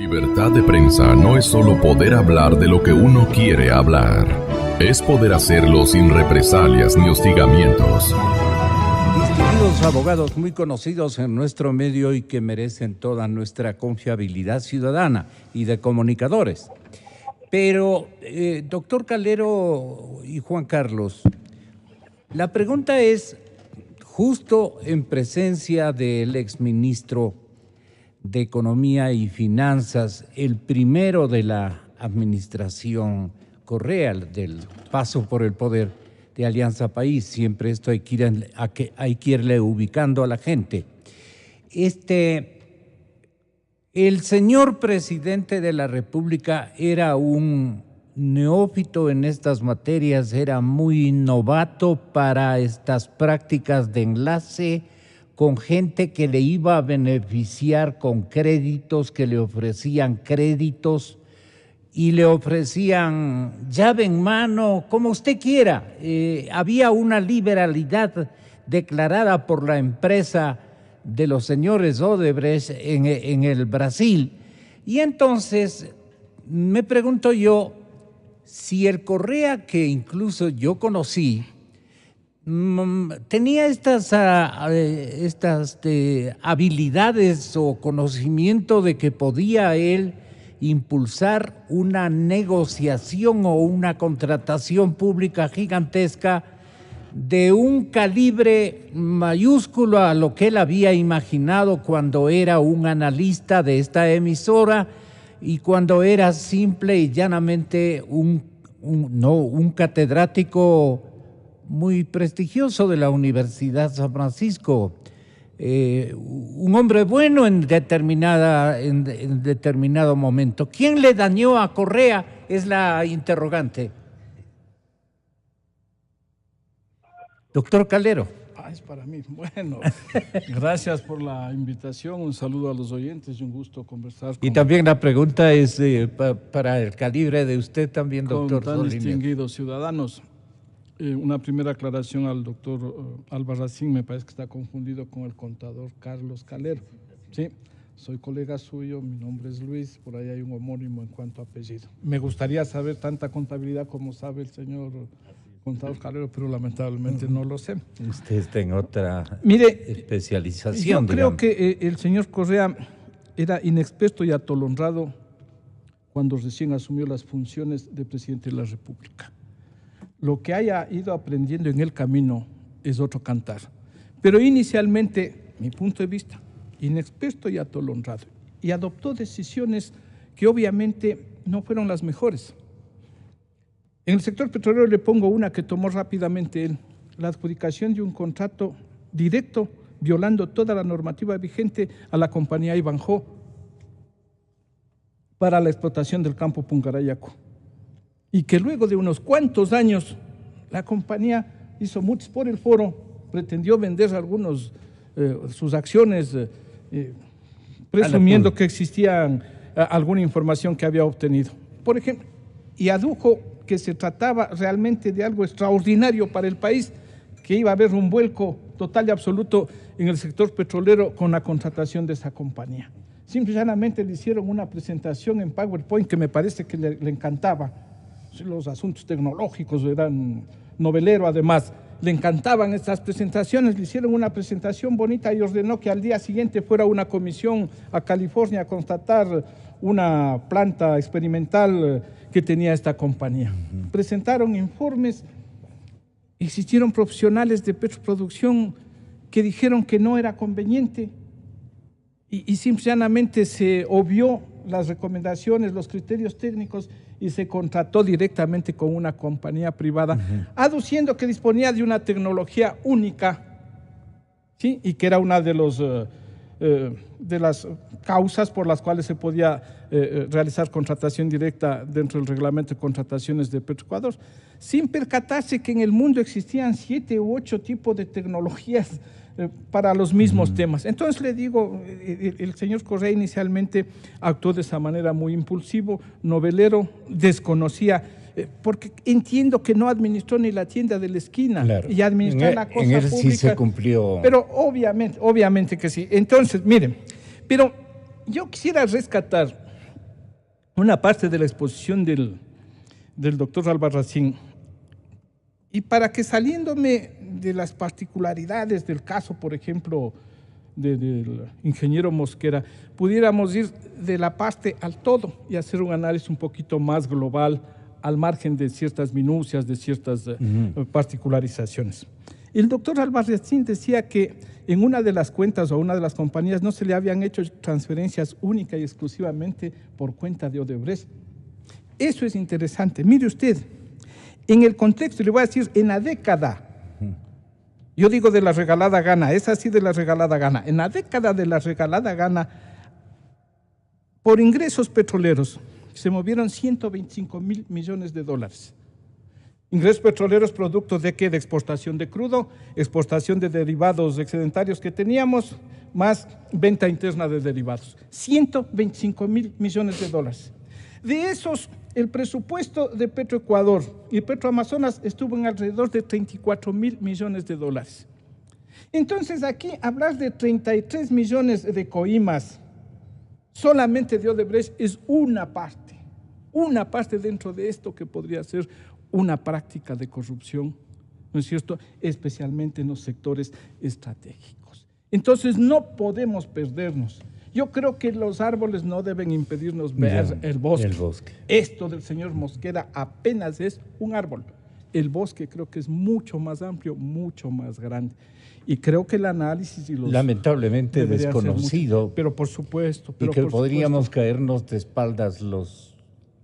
Libertad de prensa no es solo poder hablar de lo que uno quiere hablar, es poder hacerlo sin represalias ni hostigamientos. Distinguidos abogados muy conocidos en nuestro medio y que merecen toda nuestra confiabilidad ciudadana y de comunicadores. Pero, doctor Calero y Juan Carlos, la pregunta es, justo en presencia del exministro de Economía y Finanzas, el primero de la administración Correa, del paso por el poder de Alianza País, siempre esto hay que irle ubicando a la gente. El señor presidente de la República era un neófito en estas materias, era muy novato para estas prácticas de enlace con gente que le iba a beneficiar con créditos, que le ofrecían créditos y le ofrecían llave en mano, como usted quiera. Había una liberalidad declarada por la empresa de los señores Odebrecht en el Brasil. Y entonces me pregunto yo, si el Correa que incluso yo conocí tenía estas habilidades o conocimiento de que podía él impulsar una negociación o una contratación pública gigantesca de un calibre mayúsculo a lo que él había imaginado cuando era un analista de esta emisora y cuando era simple y llanamente un catedrático muy prestigioso de la Universidad San Francisco, un hombre bueno en determinado momento. ¿Quién le dañó a Correa? Es la interrogante. Doctor Calero. Es para mí. Bueno, gracias por la invitación, un saludo a los oyentes y un gusto conversar con... Y también la pregunta es para el calibre de usted también, doctor. Con tan distinguidos ciudadanos. Una primera aclaración al doctor Albarracín, me parece que está confundido con el contador Carlos Calero. Sí, soy colega suyo, mi nombre es Luis, por ahí hay un homónimo en cuanto a apellido. Me gustaría saber tanta contabilidad como sabe el señor contador Calero, pero lamentablemente no lo sé. Usted está en otra Yo especialización, creo que el señor Correa era inexperto y atolondrado cuando recién asumió las funciones de presidente de la República. Lo que haya ido aprendiendo en el camino es otro cantar. Pero inicialmente, mi punto de vista, inexperto y atolondrado. Y adoptó decisiones que obviamente no fueron las mejores. En el sector petrolero le pongo una que tomó rápidamente él, la adjudicación de un contrato directo, violando toda la normativa vigente a la compañía Ivanhoe para la explotación del campo Pungarayacu. Y que luego de unos cuantos años la compañía hizo muchos por el foro, pretendió vender sus acciones, presumiendo que existía alguna información que había obtenido. Por ejemplo, y adujo que se trataba realmente de algo extraordinario para el país, que iba a haber un vuelco total y absoluto en el sector petrolero con la contratación de esa compañía. Simplemente le hicieron una presentación en PowerPoint que me parece que le encantaba. Los asuntos tecnológicos, eran novelero además, le encantaban estas presentaciones, le hicieron una presentación bonita y ordenó que al día siguiente fuera una comisión a California a constatar una planta experimental que tenía esta compañía. Presentaron informes, existieron profesionales de petroproducción que dijeron que no era conveniente y simplemente se obvió las recomendaciones, los criterios técnicos y se contrató directamente con una compañía privada, aduciendo que disponía de una tecnología única, ¿sí? Y que era una de las causas por las cuales se podía realizar contratación directa dentro del reglamento de contrataciones de Petroecuador, sin percatarse que en el mundo existían 7 u 8 tipos de tecnologías para los mismos temas. Entonces le digo, el señor Correa inicialmente actuó de esa manera muy impulsivo, novelero, desconocía, porque entiendo que no administró ni la tienda de la esquina, claro, y administró la cosa pública. Sí se cumplió. Pero obviamente que sí. Entonces, miren, pero yo quisiera rescatar una parte de la exposición del doctor Albarracín. Y para que saliéndome de las particularidades del caso, por ejemplo, del ingeniero Mosquera, pudiéramos ir de la parte al todo y hacer un análisis un poquito más global, al margen de ciertas minucias, de ciertas particularizaciones. El doctor Albarracín decía que en una de las cuentas o una de las compañías no se le habían hecho transferencias única y exclusivamente por cuenta de Odebrecht. Eso es interesante. Mire usted, en el contexto, le voy a decir, en la década, yo digo de la regalada gana, es así de la regalada gana, en la década de la regalada gana, por ingresos petroleros, se movieron 125.000 millones de dólares. Ingresos petroleros producto de ¿qué? De exportación de crudo, exportación de derivados excedentarios que teníamos, más venta interna de derivados. 125.000 millones de dólares. De esos, el presupuesto de Petroecuador y Petroamazonas estuvo en alrededor de 34.000 millones de dólares. Entonces, aquí hablar de 33 millones de coimas solamente de Odebrecht es una parte dentro de esto que podría ser una práctica de corrupción, ¿no es cierto?, especialmente en los sectores estratégicos. Entonces, no podemos perdernos. Yo creo que los árboles no deben impedirnos ver el bosque. Esto del señor Mosquera apenas es un árbol. El bosque creo que es mucho más amplio, mucho más grande. Y creo que el análisis y los... Lamentablemente desconocido. Pero por supuesto. Y que podríamos caernos de espaldas los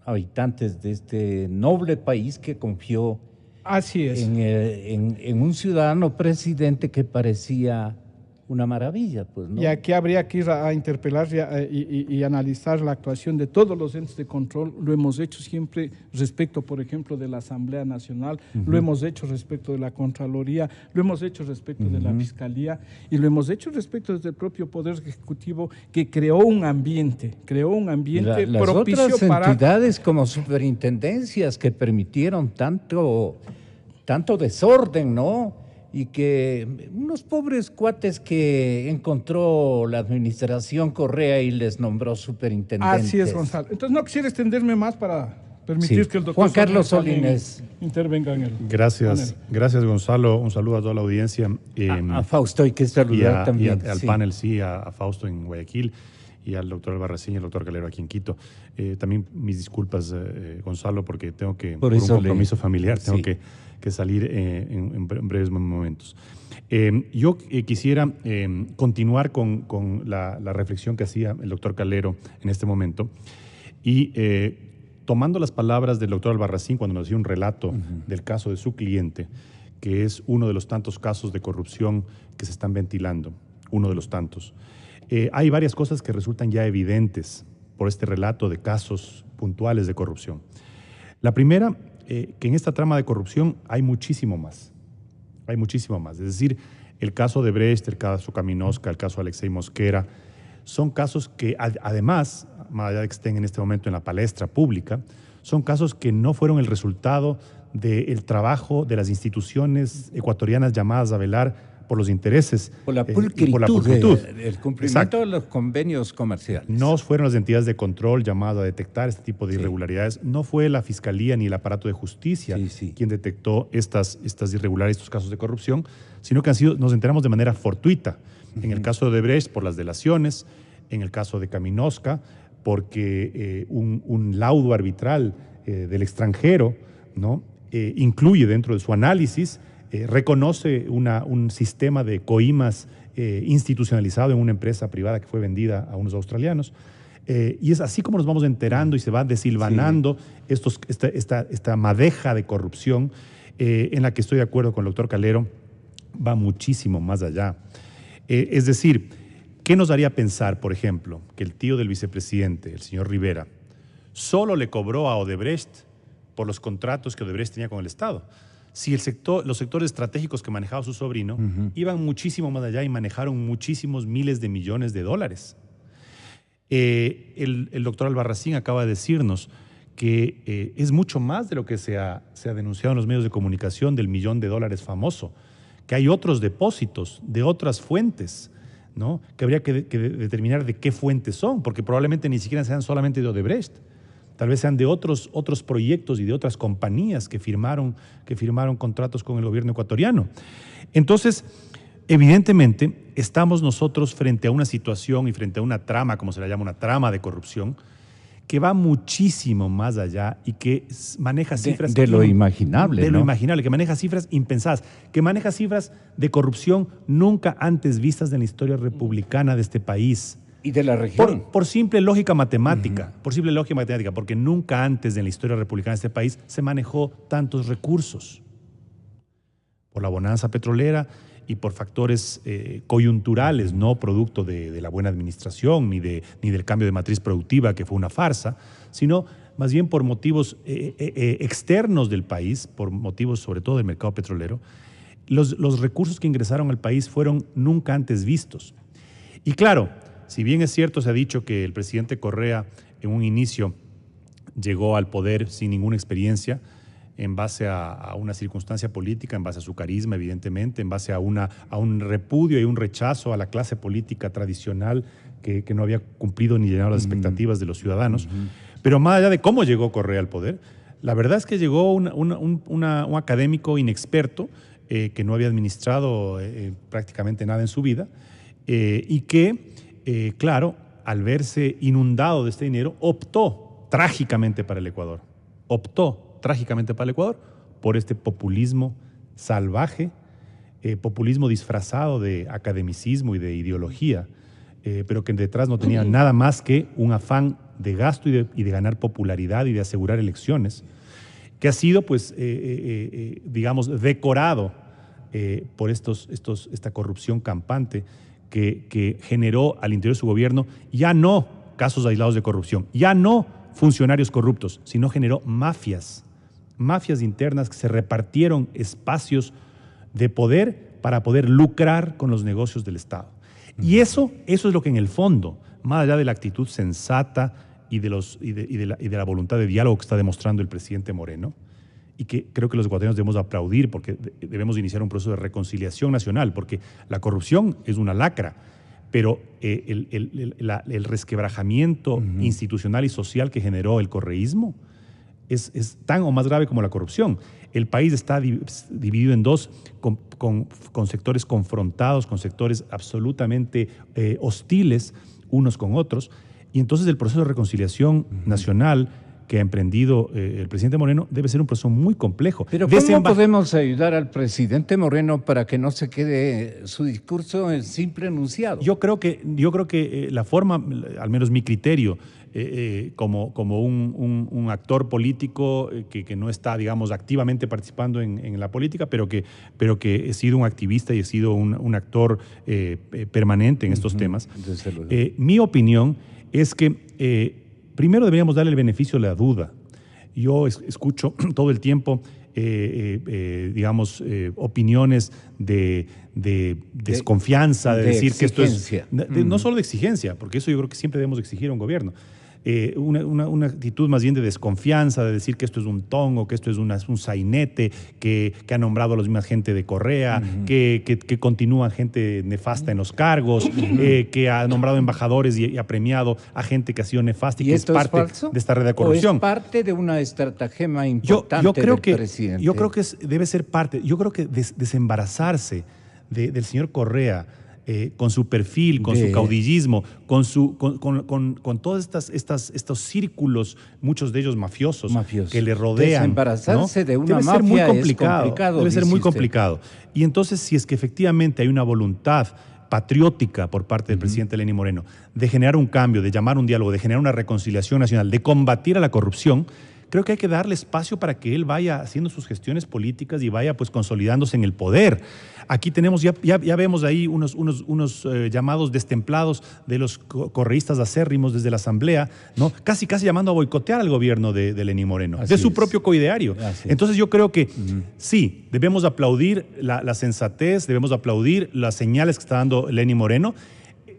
habitantes de este noble país que confió Así es. en un ciudadano presidente que parecía una maravilla, pues, ¿no? Y aquí habría que ir a interpelar y analizar la actuación de todos los entes de control. Lo hemos hecho siempre respecto, por ejemplo, de la Asamblea Nacional, lo hemos hecho respecto de la Contraloría, lo hemos hecho respecto de la Fiscalía y lo hemos hecho respecto desde el propio Poder Ejecutivo, que creó un ambiente Las propicio otras para... entidades como superintendencias que permitieron tanto desorden, ¿no? Y que unos pobres cuates que encontró la administración Correa y les nombró superintendentes. Así es, Gonzalo. Entonces no quisiera extenderme más para permitir que el doctor Juan Carlos Solínez intervenga en el Gracias, Gonzalo. Un saludo a toda la audiencia. A Fausto hay que saludar también. Y al panel, a Fausto en Guayaquil y al doctor Albarracín y al doctor Calero aquí en Quito. También mis disculpas, Gonzalo, porque tengo que, por un compromiso familiar, tengo que salir en breves momentos. Yo quisiera continuar con la reflexión que hacía el doctor Calero en este momento y tomando las palabras del doctor Albarracín cuando nos dio un relato del caso de su cliente, que es uno de los tantos casos de corrupción que se están ventilando, uno de los tantos. Hay varias cosas que resultan ya evidentes por este relato de casos puntuales de corrupción. La primera, que en esta trama de corrupción hay muchísimo más. Hay muchísimo más. Es decir, el caso de Brecht, el caso Caminosca, el caso Alexei Mosquera, son casos que además, más allá de que estén en este momento en la palestra pública, son casos que no fueron el resultado del trabajo de las instituciones ecuatorianas llamadas a velar por los intereses. Por la pulcritud. El cumplimiento Exacto. de los convenios comerciales. No fueron las entidades de control llamadas a detectar este tipo de irregularidades. No fue la Fiscalía ni el aparato de justicia quien detectó estas irregularidades, estos casos de corrupción, sino que han sido, nos enteramos de manera fortuita. En el caso de Odebrecht, por las delaciones, en el caso de Caminosca, porque un laudo arbitral del extranjero, ¿no? Incluye dentro de su análisis, reconoce un sistema de coimas institucionalizado en una empresa privada que fue vendida a unos australianos. Y es así como nos vamos enterando y se va desilvanando esta madeja de corrupción en la que estoy de acuerdo con el doctor Calero, va muchísimo más allá. Es decir, ¿qué nos haría pensar, por ejemplo, que el tío del vicepresidente, el señor Rivera, solo le cobró a Odebrecht por los contratos que Odebrecht tenía con el Estado? Si los sectores estratégicos que manejaba su sobrino iban muchísimo más allá y manejaron muchísimos miles de millones de dólares. El doctor Albarracín acaba de decirnos que es mucho más de lo que se ha denunciado en los medios de comunicación del $1.000.000 famoso, que hay otros depósitos de otras fuentes, ¿no? Que habría que determinar de qué fuentes son, porque probablemente ni siquiera sean solamente de Odebrecht. tal vez sean de otros proyectos y de otras compañías que firmaron contratos con el gobierno ecuatoriano. Entonces, evidentemente, estamos nosotros frente a una situación y frente a una trama, como se la llama, una trama de corrupción, que va muchísimo más allá y que maneja cifras... De lo imaginable, de lo imaginable, que maneja cifras impensadas, que maneja cifras de corrupción nunca antes vistas en la historia republicana de este país. Y de la región. Por simple lógica matemática, porque nunca antes en la historia republicana de este país se manejó tantos recursos. Por la bonanza petrolera y por factores coyunturales, no producto de la buena administración ni del cambio de matriz productiva, que fue una farsa, sino más bien por motivos externos del país, por motivos sobre todo del mercado petrolero. Los recursos que ingresaron al país fueron nunca antes vistos. Y claro, si bien es cierto, se ha dicho que el presidente Correa en un inicio llegó al poder sin ninguna experiencia, en base a una circunstancia política, en base a su carisma, evidentemente, en base a un repudio y un rechazo a la clase política tradicional que no había cumplido ni llenado las expectativas de los ciudadanos. Pero más allá de cómo llegó Correa al poder, la verdad es que llegó un académico inexperto que no había administrado prácticamente nada en su vida y que, claro, al verse inundado de este dinero, optó trágicamente para el Ecuador. Por este populismo salvaje, populismo disfrazado de academicismo y de ideología, pero que detrás no tenía nada más que un afán de gasto y de ganar popularidad y de asegurar elecciones, que ha sido, pues, digamos, decorado por esta corrupción campante que generó al interior de su gobierno ya no casos aislados de corrupción, ya no funcionarios corruptos, sino generó mafias internas que se repartieron espacios de poder para poder lucrar con los negocios del Estado. Y eso es lo que en el fondo, más allá de la actitud sensata y de la voluntad de diálogo que está demostrando el presidente Moreno, y que creo que los ecuatorianos debemos aplaudir porque debemos iniciar un proceso de reconciliación nacional, porque la corrupción es una lacra, pero el resquebrajamiento institucional y social que generó el correísmo es tan o más grave como la corrupción. El país está dividido en dos, con sectores confrontados, con sectores absolutamente hostiles unos con otros, y entonces el proceso de reconciliación nacional que ha emprendido el presidente Moreno debe ser un proceso muy complejo. Pero ¿cómo podemos ayudar al presidente Moreno para que no se quede su discurso en simple enunciado? Yo creo que la forma, al menos mi criterio, como un actor político que no está, digamos, activamente participando en la política, pero que he sido un activista y he sido un actor permanente en estos temas. Mi opinión es que primero deberíamos darle el beneficio de la duda. Yo escucho todo el tiempo, opiniones de desconfianza, de decir que esto es... No solo de exigencia, porque eso yo creo que siempre debemos exigir a un gobierno. Una actitud más bien de desconfianza, de decir que esto es un tongo, que esto es un sainete, que ha nombrado a la misma gente de Correa, que continúa gente nefasta en los cargos, que ha nombrado embajadores y ha premiado a gente que ha sido nefasta y que es parte de esta red de corrupción. ¿O es parte de una estratagema importante del presidente? Yo creo que debe ser parte. Yo creo que desembarazarse del señor Correa, con su perfil, con su caudillismo, con todos estos círculos, muchos de ellos mafiosos. Que le rodean. Desembarazarse, ¿no?, de una mafia es complicado. Debe ser muy complicado. Y entonces, si es que efectivamente hay una voluntad patriótica por parte del presidente Lenín Moreno de generar un cambio, de llamar un diálogo, de generar una reconciliación nacional, de combatir a la corrupción, creo que hay que darle espacio para que él vaya haciendo sus gestiones políticas y vaya, pues, consolidándose en el poder. Aquí tenemos, ya vemos ahí unos llamados destemplados de los correístas acérrimos desde la Asamblea, ¿no? Casi llamando a boicotear al gobierno de Lenín Moreno, de su propio coideario. Entonces yo creo que sí, debemos aplaudir la sensatez, debemos aplaudir las señales que está dando Lenín Moreno,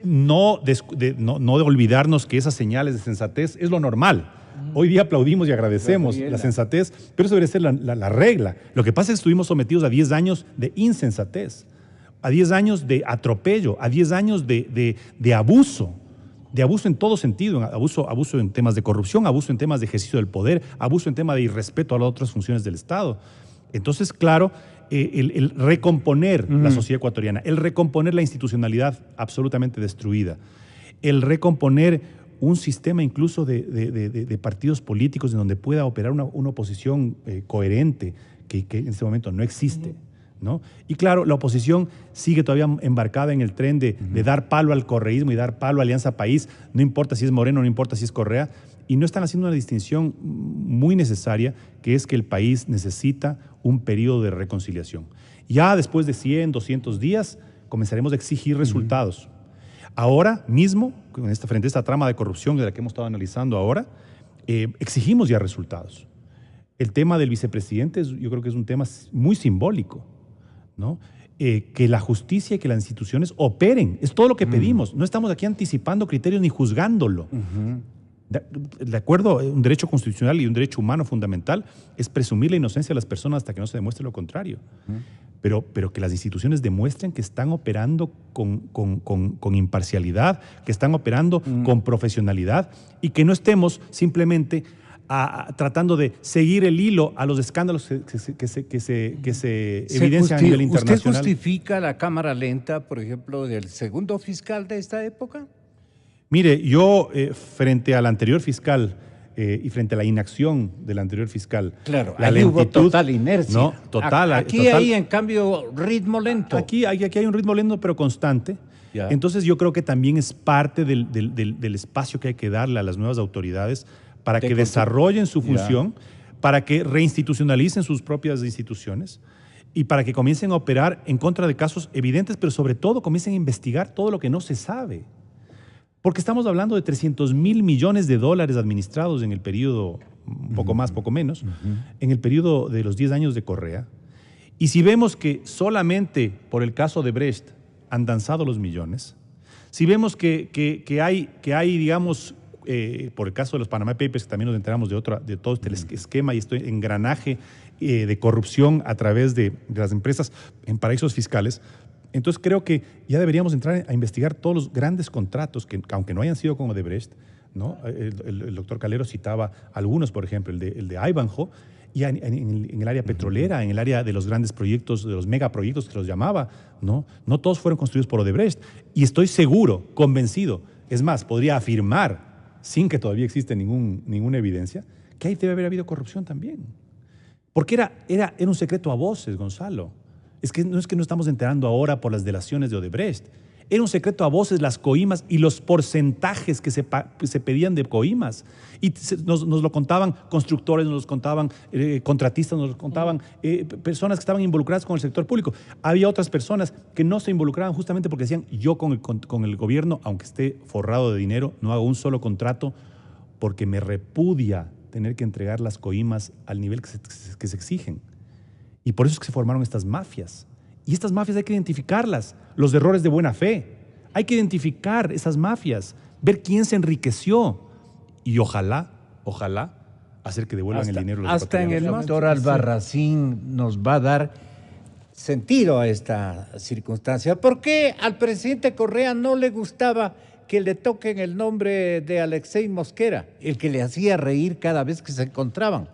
no de olvidarnos que esas señales de sensatez es lo normal. Hoy día aplaudimos y agradecemos la sensatez, pero eso debería ser la regla. Lo que pasa es que estuvimos sometidos a 10 años de insensatez, a 10 años de atropello, a 10 años de abuso, de abuso en todo sentido, abuso en temas de corrupción, abuso en temas de ejercicio del poder, abuso en temas de irrespeto a las otras funciones del Estado. Entonces, claro, el recomponer la sociedad ecuatoriana, el recomponer la institucionalidad absolutamente destruida, el recomponer un sistema incluso de partidos políticos en donde pueda operar una oposición coherente, que en este momento no existe, ¿no? Y claro, la oposición sigue todavía embarcada en el tren de dar palo al correísmo y dar palo a Alianza País, no importa si es Moreno, no importa si es Correa, y no están haciendo una distinción muy necesaria, que es que el país necesita un periodo de reconciliación. Ya después de 100, 200 días, comenzaremos a exigir resultados. Ahora mismo, frente a esta trama de corrupción de la que hemos estado analizando ahora, exigimos ya resultados. El tema del vicepresidente yo creo que es un tema muy simbólico, ¿no? Que la justicia y que las instituciones operen, es todo lo que pedimos. No estamos aquí anticipando criterios ni juzgándolo. De acuerdo, un derecho constitucional y un derecho humano fundamental es presumir la inocencia de las personas hasta que no se demuestre lo contrario. Pero que las instituciones demuestren que están operando con imparcialidad, que están operando con profesionalidad y que no estemos simplemente tratando de seguir el hilo a los escándalos que se evidencian a nivel internacional. ¿Usted justifica la cámara lenta, por ejemplo, del segundo fiscal de esta época? Mire, yo frente al anterior fiscal y frente a la inacción del anterior fiscal, claro, la ahí lentitud, hubo total inercia. No, total. Aquí hay, en cambio, ritmo lento. Aquí hay un ritmo lento, pero constante. Ya. Entonces yo creo que también es parte del espacio que hay que darle a las nuevas autoridades para que desarrollen su función, para que reinstitucionalicen sus propias instituciones y para que comiencen a operar en contra de casos evidentes, pero sobre todo comiencen a investigar todo lo que no se sabe. Porque estamos hablando de 300.000 millones de dólares administrados en el periodo, poco más, poco menos, en el periodo de los 10 años de Correa. Y si vemos que solamente por el caso de Brecht han danzado los millones, si vemos que hay, digamos, por el caso de los Panama Papers, que también nos enteramos de todo este esquema y este engranaje de corrupción a través de las empresas en paraísos fiscales, entonces creo que ya deberíamos entrar a investigar todos los grandes contratos que, aunque no hayan sido con Odebrecht, ¿no? El doctor Calero citaba algunos, por ejemplo, el de Ivanhoe, y en el área petrolera, en el área de los grandes proyectos, de los megaproyectos que los llamaba, ¿no? No todos fueron construidos por Odebrecht. Y estoy seguro, convencido, es más, podría afirmar, sin que todavía existe ninguna evidencia, que ahí debe haber habido corrupción también. Porque era un secreto a voces, Gonzalo. Es que no estamos enterando ahora por las delaciones de Odebrecht. Era un secreto a voces las coimas y los porcentajes que se pedían de coimas. Y nos lo contaban constructores, nos lo contaban contratistas, nos lo contaban personas que estaban involucradas con el sector público. Había otras personas que no se involucraban justamente porque decían, yo con el gobierno, aunque esté forrado de dinero, no hago un solo contrato porque me repudia tener que entregar las coimas al nivel que se exigen. Y por eso es que se formaron estas mafias. Y estas mafias hay que identificarlas, los errores de buena fe. Hay que identificar esas mafias, ver quién se enriqueció y ojalá hacer que devuelvan el dinero. Hasta en el doctor Albarracín nos va a dar sentido a esta circunstancia. ¿Por qué al presidente Correa no le gustaba que le toquen el nombre de Alexei Mosquera, el que le hacía reír cada vez que se encontraban?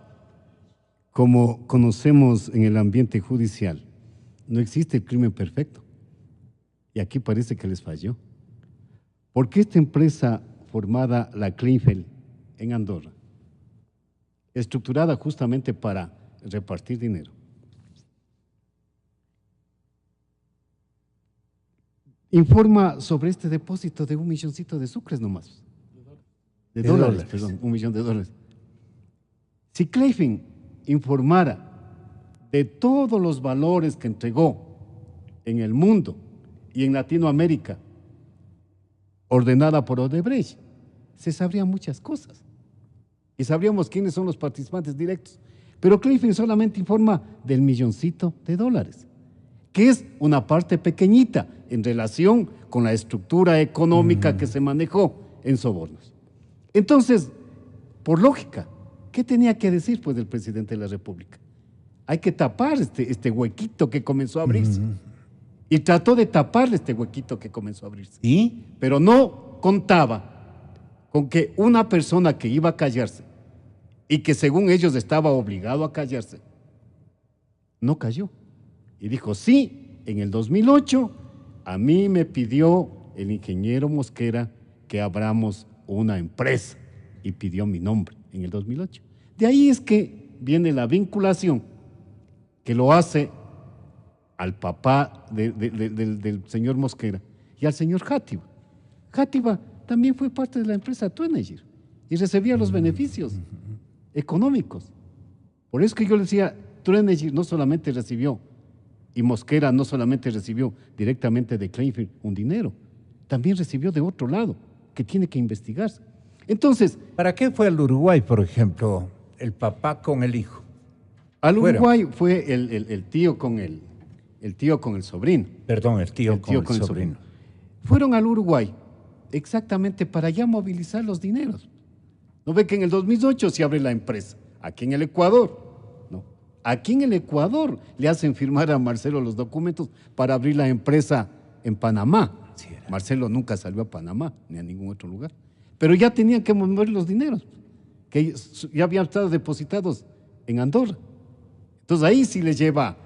Como conocemos en el ambiente judicial, no existe el crimen perfecto. Y aquí parece que les falló. Porque esta empresa formada, la Kleinfeld, en Andorra, estructurada justamente para repartir dinero, informa sobre este depósito de $1 milloncito de sucres nomás. De dólares, perdón, $1 millón. Si Kleinfeld informara de todos los valores que entregó en el mundo y en Latinoamérica, ordenada por Odebrecht, se sabrían muchas cosas y sabríamos quiénes son los participantes directos. Pero Kleinfeld solamente informa del $1 milloncito, que es una parte pequeñita en relación con la estructura económica que se manejó en sobornos. Entonces, por lógica, ¿qué tenía que decir pues el presidente de la República? Hay que tapar este huequito que comenzó a abrirse. Y trató de taparle este huequito que comenzó a abrirse. ¿Y? Pero no contaba con que una persona que iba a callarse y que según ellos estaba obligado a callarse, no cayó. Y dijo, sí, en el 2008 a mí me pidió el ingeniero Mosquera que abramos una empresa y pidió mi nombre en el 2008. De ahí es que viene la vinculación que lo hace al papá del señor Mosquera y al señor Játiva. Játiva también fue parte de la empresa Twinergy y recibía los beneficios económicos. Por eso que yo le decía, Twinergy no solamente recibió, y Mosquera no solamente recibió directamente de Kleinfeld un dinero, también recibió de otro lado, que tiene que investigarse. Entonces, ¿para qué fue al Uruguay, por ejemplo, el papá con el hijo? Al Uruguay fue el tío con el sobrino. Perdón, el tío con el sobrino. Fueron al Uruguay exactamente para ya movilizar los dineros. ¿No ve que en el 2008 se abre la empresa? Aquí en el Ecuador, ¿no? Aquí en el Ecuador le hacen firmar a Marcelo los documentos para abrir la empresa en Panamá. Sí, Marcelo nunca salió a Panamá ni a ningún otro lugar. Pero ya tenían que mover los dineros, que ya habían estado depositados en Andorra. Entonces ahí sí les lleva,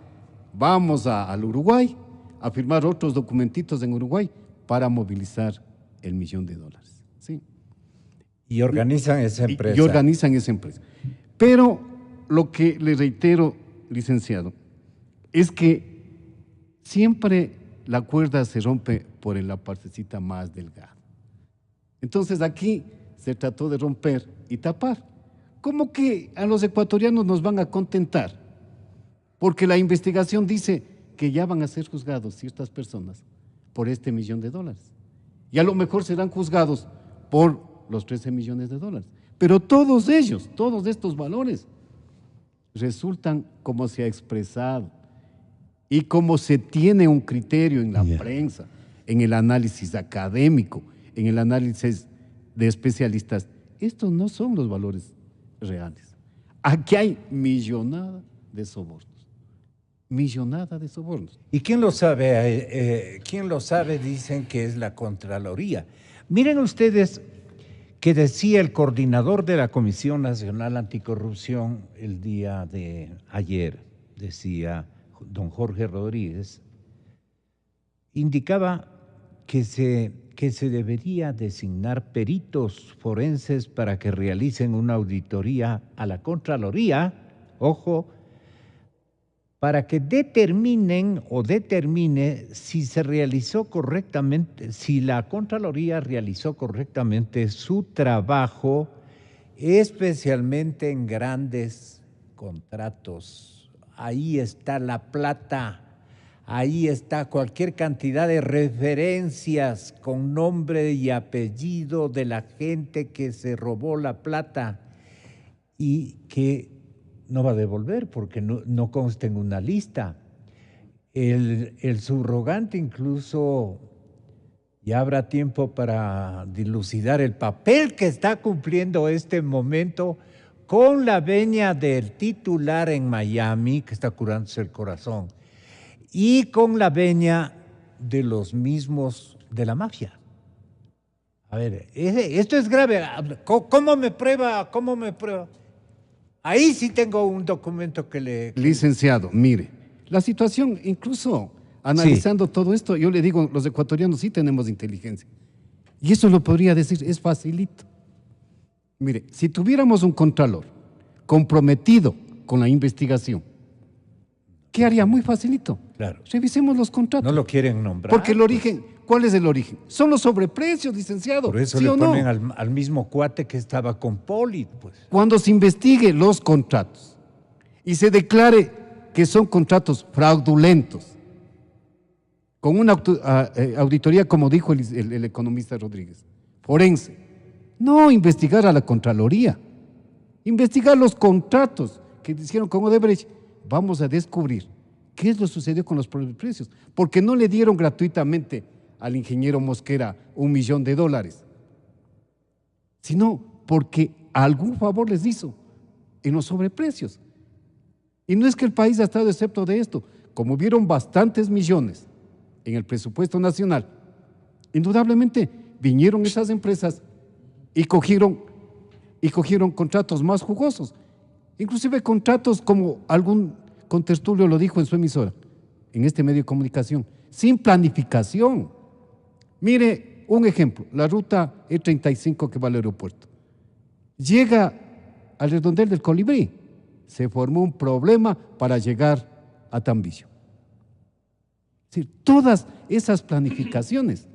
vamos al Uruguay a firmar otros documentitos en Uruguay para movilizar el $1.000.000. ¿Sí? Y organizan esa empresa. Y organizan esa empresa. Pero lo que le reitero, licenciado, es que siempre la cuerda se rompe por la partecita más delgada. Entonces aquí se trató de romper y tapar. ¿Cómo que a los ecuatorianos nos van a contentar? Porque la investigación dice que ya van a ser juzgados ciertas personas por este $1.000.000. Y a lo mejor serán juzgados por los $13 millones. Pero todos ellos, todos estos valores, resultan como se ha expresado y como se tiene un criterio en la prensa, en el análisis académico, en el análisis de especialistas. Estos no son los valores reales. Aquí hay millonada de sobornos. Millonada de sobornos. ¿Y quién lo sabe? ¿Quién lo sabe? Dicen que es la Contraloría. Miren ustedes que decía el coordinador de la Comisión Nacional Anticorrupción el día de ayer, decía don Jorge Rodríguez, indicaba que se debería designar peritos forenses para que realicen una auditoría a la Contraloría, ojo, para que determine si se realizó correctamente, si la Contraloría realizó correctamente su trabajo, especialmente en grandes contratos. Ahí está la plata, ahí está cualquier cantidad de referencias con nombre y apellido de la gente que se robó la plata y que no va a devolver porque no consta en una lista. El subrogante incluso ya habrá tiempo para dilucidar el papel que está cumpliendo este momento con la venia del titular en Miami, que está curándose el corazón, y con la venia de los mismos de la mafia. A ver, esto es grave. ¿Cómo me prueba? Ahí sí tengo un documento que le... Licenciado, mire, la situación, incluso analizando todo esto, yo le digo, los ecuatorianos sí tenemos inteligencia. Y eso lo podría decir, es facilito. Mire, si tuviéramos un contralor comprometido con la investigación, ¿qué haría? Muy facilito. Claro. Revisemos los contratos. No lo quieren nombrar. Porque el origen, ¿cuál es el origen? Son los sobreprecios, licenciado. Por eso ¿sí le o ponen no? al mismo cuate que estaba con Poli, pues. Cuando se investigue los contratos y se declare que son contratos fraudulentos, con una auditoría, como dijo el economista Rodríguez, forense, no investigar a la Contraloría, investigar los contratos que hicieron con Odebrecht, vamos a descubrir qué es lo que sucedió con los precios, porque no le dieron gratuitamente al ingeniero Mosquera $1 millón, sino porque algún favor les hizo en los sobreprecios. Y no es que el país ha estado excepto de esto, como vieron bastantes millones en el presupuesto nacional, indudablemente vinieron esas empresas y cogieron contratos más jugosos, inclusive contratos como algún contertulio lo dijo en su emisora, en este medio de comunicación, sin planificación. Mire, un ejemplo, la ruta E35 que va al aeropuerto. Llega al redondel del Colibrí, se formó un problema para llegar a Tambillo. Es decir, todas esas planificaciones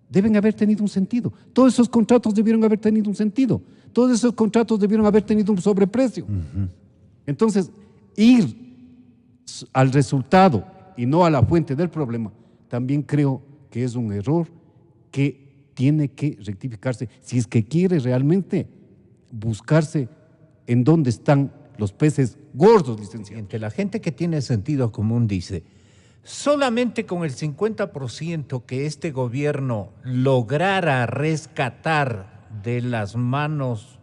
deben haber tenido un sentido. Todos esos contratos debieron haber tenido un sentido. Todos esos contratos debieron haber tenido un sobreprecio. Entonces, ir al resultado y no a la fuente del problema, también creo que es un error que tiene que rectificarse si es que quiere realmente buscarse en dónde están los peces gordos, licenciado. La gente que tiene sentido común dice, solamente con el 50% que este gobierno lograra rescatar de las manos,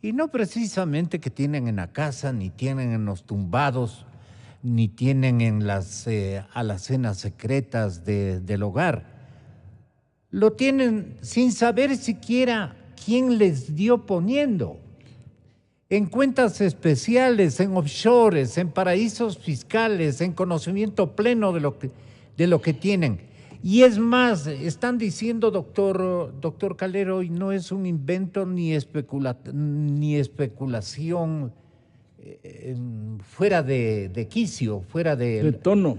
y no precisamente que tienen en la casa, ni tienen en los tumbados, ni tienen en las alacenas secretas del hogar, lo tienen sin saber siquiera quién les dio poniendo, en cuentas especiales, en offshores, en paraísos fiscales, en conocimiento pleno de lo que tienen. Y es más, están diciendo, doctor Calero, y no es un invento ni especulación fuera de quicio, fuera de tono.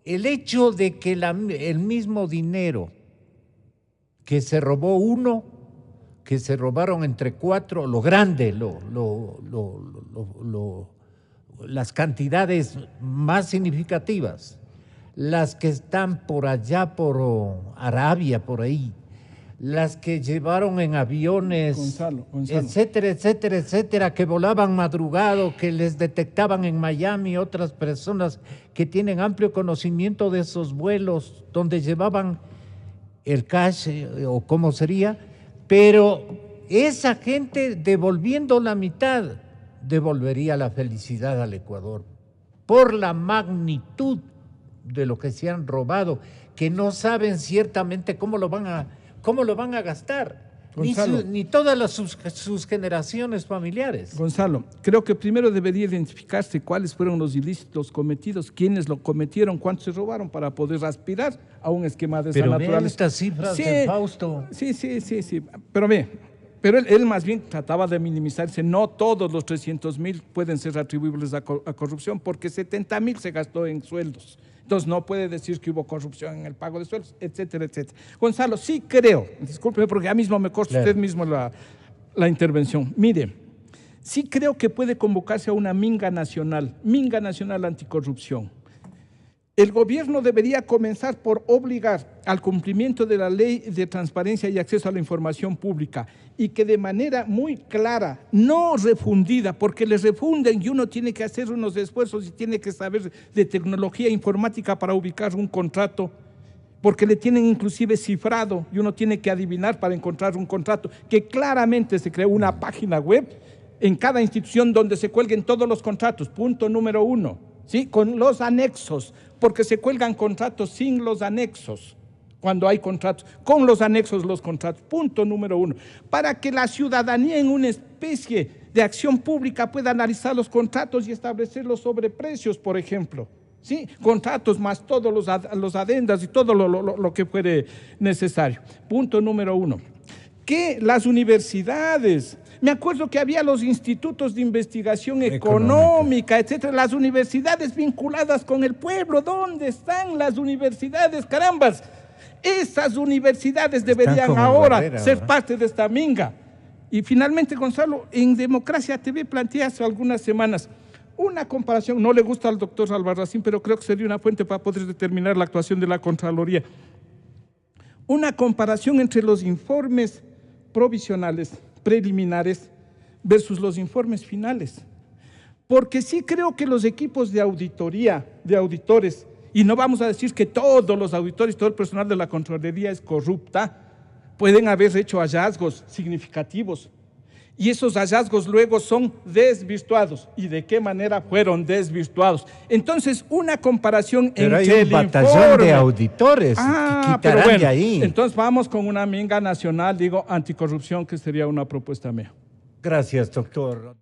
El hecho de que el mismo dinero que se robó uno, que se robaron entre cuatro, lo grande, las cantidades más significativas, las que están por allá, por Arabia, por ahí, las que llevaron en aviones, Gonzalo. etcétera, que volaban madrugado, que les detectaban en Miami otras personas que tienen amplio conocimiento de esos vuelos, donde llevaban el cash, o cómo sería, pero esa gente, devolviendo la mitad, devolvería la felicidad al Ecuador por la magnitud de lo que se han robado, que no saben ciertamente cómo lo van a gastar, ni todas sus generaciones familiares. Gonzalo, creo que primero debería identificarse cuáles fueron los ilícitos cometidos, quiénes lo cometieron, cuántos se robaron, para poder aspirar a un esquema de esa naturaleza. Pero estas cifras de Fausto. Sí. Pero él más bien trataba de minimizarse. No todos los 300.000 pueden ser atribuibles a corrupción, porque 70.000 se gastó en sueldos. Entonces no puede decir que hubo corrupción en el pago de sueldos, etcétera. Gonzalo, sí creo, discúlpeme porque ya mismo me corta usted mismo la intervención. Mire, sí creo que puede convocarse a una minga nacional anticorrupción. El gobierno debería comenzar por obligar al cumplimiento de la ley de transparencia y acceso a la información pública, y que de manera muy clara, no refundida, porque les refunden y uno tiene que hacer unos esfuerzos y tiene que saber de tecnología informática para ubicar un contrato, porque le tienen inclusive cifrado y uno tiene que adivinar para encontrar un contrato, que claramente se creó una página web en cada institución donde se cuelguen todos los contratos, punto número 1, ¿sí? Con los anexos, porque se cuelgan contratos sin los anexos, cuando hay contratos, con los anexos los contratos, punto número 1, para que la ciudadanía en una especie de acción pública pueda analizar los contratos y establecer los sobreprecios, por ejemplo, ¿sí? Contratos más todos los adendas y todo lo que fuere necesario. Punto número 1. Que las universidades, me acuerdo que había los institutos de investigación económica, etcétera, las universidades vinculadas con el pueblo. ¿Dónde están las universidades, carambas? Esas universidades deberían ahora ser parte de esta minga. Y finalmente, Gonzalo, en Democracia TV planteé hace algunas semanas una comparación, no le gusta al doctor Albarracín, pero creo que sería una fuente para poder determinar la actuación de la Contraloría. Una comparación entre los informes provisionales, preliminares, versus los informes finales. Porque sí creo que los equipos de auditoría, de auditores, y no vamos a decir que todos los auditores, todo el personal de la Contraloría es corrupta, pueden haber hecho hallazgos significativos. Y esos hallazgos luego son desvirtuados. ¿Y de qué manera fueron desvirtuados? Entonces, una comparación pero entre hay un batallón de auditores que quitarán pero bueno, de ahí. Entonces vamos con una minga nacional, digo, anticorrupción, que sería una propuesta mía. Gracias, doctor.